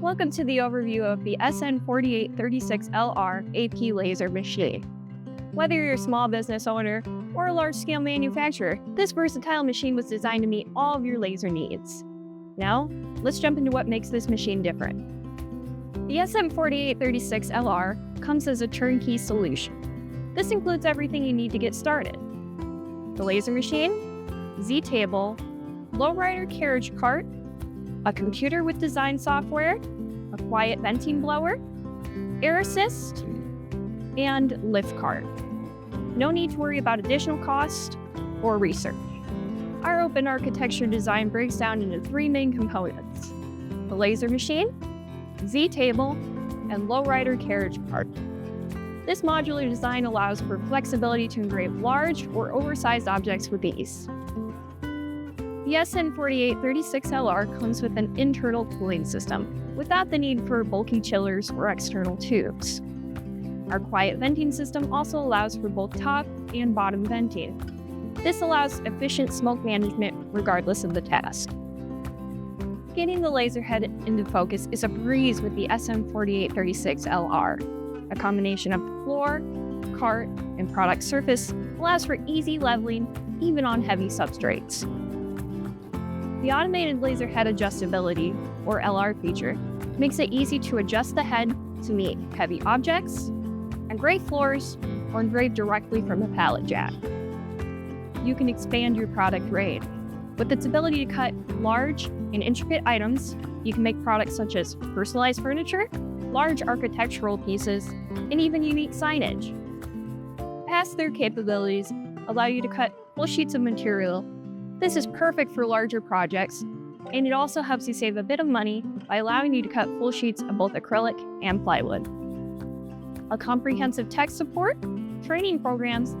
Welcome to the overview of the SN4836LR AP Lazer machine. Whether you're a small business owner or a large-scale manufacturer, this versatile machine was designed to meet all of your laser needs. Now, let's jump into what makes this machine different. The SN4836LR comes as a turnkey solution. This includes everything you need to get started: the laser machine, Z-table, lowrider carriage cart, a computer with design software, a quiet venting blower, air assist, and lift cart. No need to worry about additional cost or research. Our open architecture design breaks down into three main components: the laser machine, Z-table, and lowrider carriage cart. This modular design allows for flexibility to engrave large or oversized objects with ease. The SN4836LR comes with an internal cooling system without the need for bulky chillers or external tubes. Our quiet venting system also allows for both top and bottom venting. This allows efficient smoke management regardless of the task. Getting the laser head into focus is a breeze with the SN4836LR. A combination of floor, cart, and product surface allows for easy leveling even on heavy substrates. The automated laser head adjustability, or LR feature, makes it easy to adjust the head to meet heavy objects, engrave floors, or engrave directly from the pallet jack. You can expand your product range. With its ability to cut large and intricate items, you can make products such as personalized furniture, large architectural pieces, and even unique signage. Pass-through capabilities allow you to cut full sheets of material. This is perfect for larger projects, and it also helps you save a bit of money by allowing you to cut full sheets of both acrylic and plywood. A comprehensive tech support, training programs,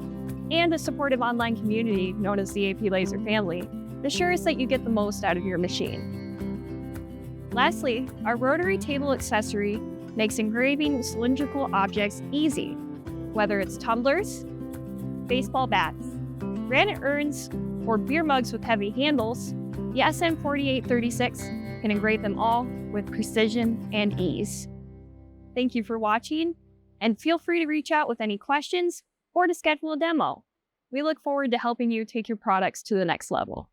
and a supportive online community known as the AP Lazer family assures that you get the most out of your machine. Lastly, our rotary table accessory makes engraving cylindrical objects easy, whether it's tumblers, baseball bats, granite urns, or beer mugs with heavy handles. The SN4836 can engrave them all with precision and ease. Thank you for watching, and feel free to reach out with any questions or to schedule a demo. We look forward to helping you take your products to the next level.